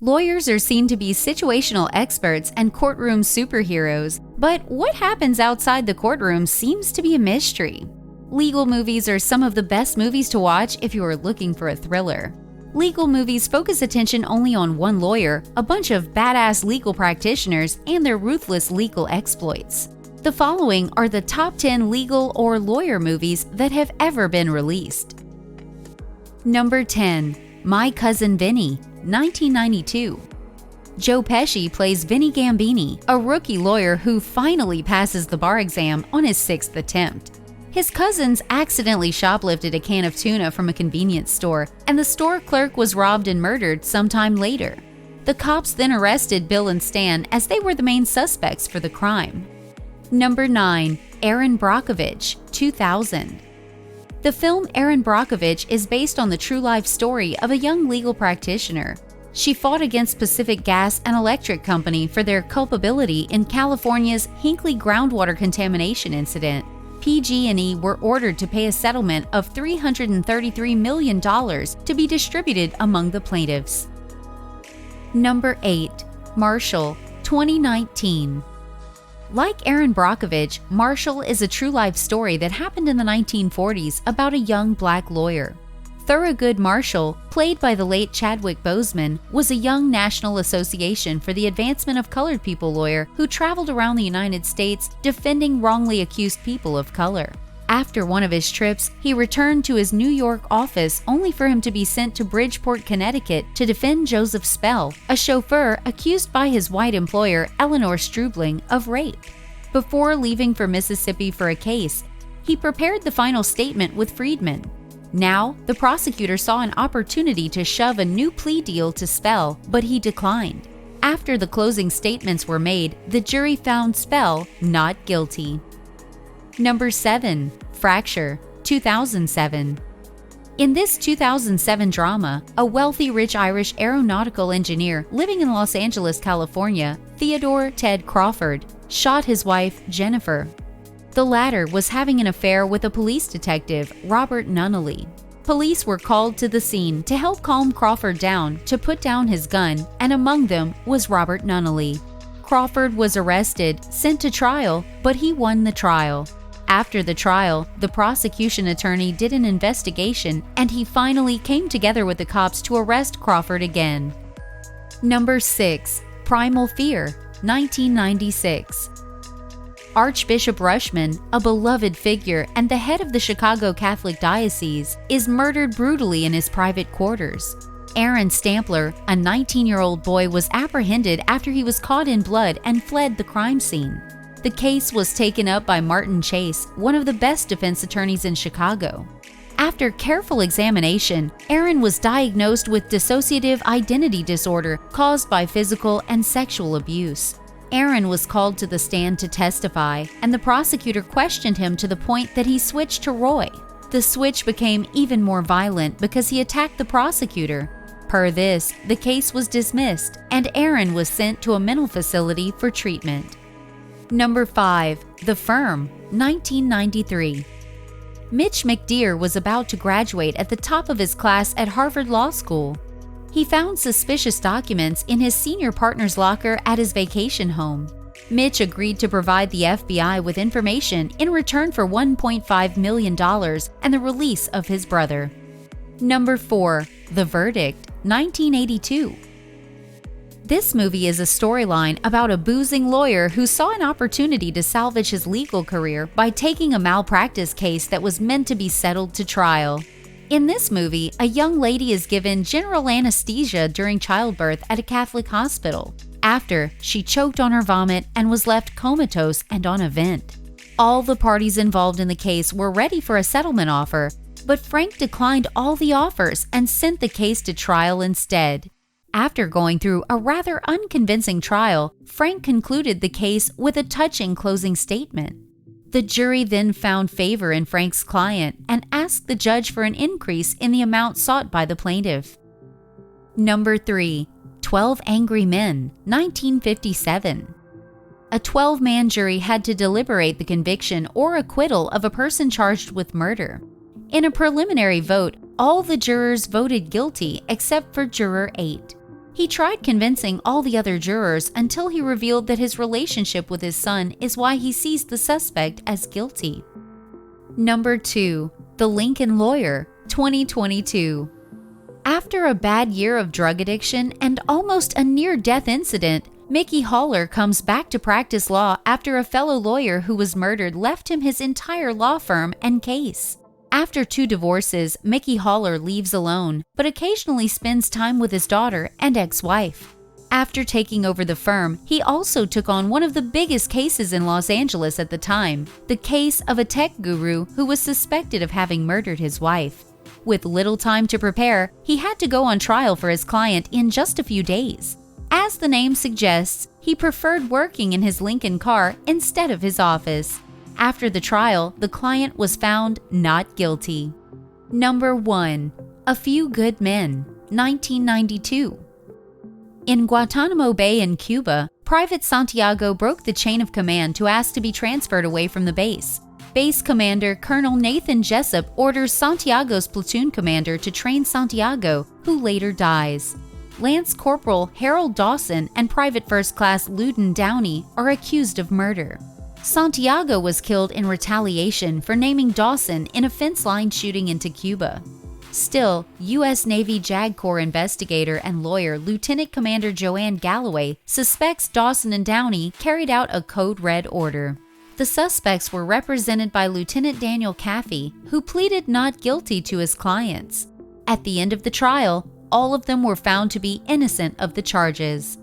Lawyers are seen to be situational experts and courtroom superheroes, but what happens outside the courtroom seems to be a mystery. Legal movies are some of the best movies to watch if you are looking for a thriller. Legal movies focus attention only on one lawyer, a bunch of badass legal practitioners, and their ruthless legal exploits. The following are the top 10 legal or lawyer movies that have ever been released. Number 10. My Cousin Vinny, 1992. Joe Pesci plays Vinny Gambini, a rookie lawyer who finally passes the bar exam on his 6th attempt. His cousins accidentally shoplifted a can of tuna from a convenience store, and the store clerk was robbed and murdered sometime later. The cops then arrested Bill and Stan as they were the main suspects for the crime. Number 9. Erin Brockovich, 2000. The film Erin Brockovich is based on the true-life story of a young legal practitioner. She fought against Pacific Gas and Electric Company for their culpability in California's Hinkley groundwater contamination incident. PG&E were ordered to pay a settlement of $333 million to be distributed among the plaintiffs. Number 8. Marshall, 2019. Like Erin Brockovich, Marshall is a true-life story that happened in the 1940s about a young black lawyer. Thurgood Marshall, played by the late Chadwick Boseman, was a young National Association for the Advancement of Colored People lawyer who traveled around the United States defending wrongly accused people of color. After one of his trips, he returned to his New York office only for him to be sent to Bridgeport, Connecticut to defend Joseph Spell, a chauffeur accused by his white employer, Eleanor Strubling, of rape. Before leaving for Mississippi for a case, he prepared the final statement with Friedman. Now, the prosecutor saw an opportunity to shove a new plea deal to Spell, but he declined. After the closing statements were made, the jury found Spell not guilty. Number 7. Fracture, 2007. In this 2007 drama, a wealthy rich Irish aeronautical engineer living in Los Angeles, California, Theodore Ted Crawford, shot his wife, Jennifer. The latter was having an affair with a police detective, Robert Nunnally. Police were called to the scene to help calm Crawford down to put down his gun, and among them was Robert Nunnally. Crawford was arrested, sent to trial, but he won the trial. After the trial, the prosecution attorney did an investigation and he finally came together with the cops to arrest Crawford again. Number 6. Primal Fear, 1996. Archbishop Rushman, a beloved figure and the head of the Chicago Catholic Diocese, is murdered brutally in his private quarters. Aaron Stampler, a 19-year-old boy, was apprehended after he was caught in blood and fled the crime scene. The case was taken up by Martin Chase, one of the best defense attorneys in Chicago. After careful examination, Aaron was diagnosed with dissociative identity disorder caused by physical and sexual abuse. Aaron was called to the stand to testify, and the prosecutor questioned him to the point that he switched to Roy. The switch became even more violent because he attacked the prosecutor. Per this, the case was dismissed, and Aaron was sent to a mental facility for treatment. Number 5. The Firm, 1993. Mitch McDeere was about to graduate at the top of his class at Harvard Law School. He found suspicious documents in his senior partner's locker at his vacation home. Mitch agreed to provide the FBI with information in return for $1.5 million and the release of his brother. Number 4. The Verdict, 1982. This movie is a storyline about a boozing lawyer who saw an opportunity to salvage his legal career by taking a malpractice case that was meant to be settled to trial. In this movie, a young lady is given general anesthesia during childbirth at a Catholic hospital. After, she choked on her vomit and was left comatose and on a vent. All the parties involved in the case were ready for a settlement offer, but Frank declined all the offers and sent the case to trial instead. After going through a rather unconvincing trial, Frank concluded the case with a touching closing statement. The jury then found favor in Frank's client and asked the judge for an increase in the amount sought by the plaintiff. Number 3. 12 Angry Men, 1957. A 12-man jury had to deliberate the conviction or acquittal of a person charged with murder. In a preliminary vote, all the jurors voted guilty except for Juror 8. He tried convincing all the other jurors until he revealed that his relationship with his son is why he sees the suspect as guilty. Number 2. The Lincoln Lawyer, 2022. After a bad year of drug addiction and almost a near-death incident, Mickey Haller comes back to practice law after a fellow lawyer who was murdered left him his entire law firm and case. After 2 divorces, Mickey Haller leaves alone, but occasionally spends time with his daughter and ex-wife. After taking over the firm, he also took on one of the biggest cases in Los Angeles at the time, the case of a tech guru who was suspected of having murdered his wife. With little time to prepare, he had to go on trial for his client in just a few days. As the name suggests, he preferred working in his Lincoln car instead of his office. After the trial, the client was found not guilty. Number 1. A Few Good Men, 1992. In Guantanamo Bay in Cuba, Private Santiago broke the chain of command to ask to be transferred away from the base. Base Commander Colonel Nathan Jessup orders Santiago's platoon commander to train Santiago, who later dies. Lance Corporal Harold Dawson and Private First Class Loudon Downey are accused of murder. Santiago was killed in retaliation for naming Dawson in a fence-line shooting into Cuba. Still, U.S. Navy JAG Corps investigator and lawyer Lieutenant Commander Joanne Galloway suspects Dawson and Downey carried out a Code Red order. The suspects were represented by Lieutenant Daniel Caffey, who pleaded not guilty to his clients. At the end of the trial, all of them were found to be innocent of the charges.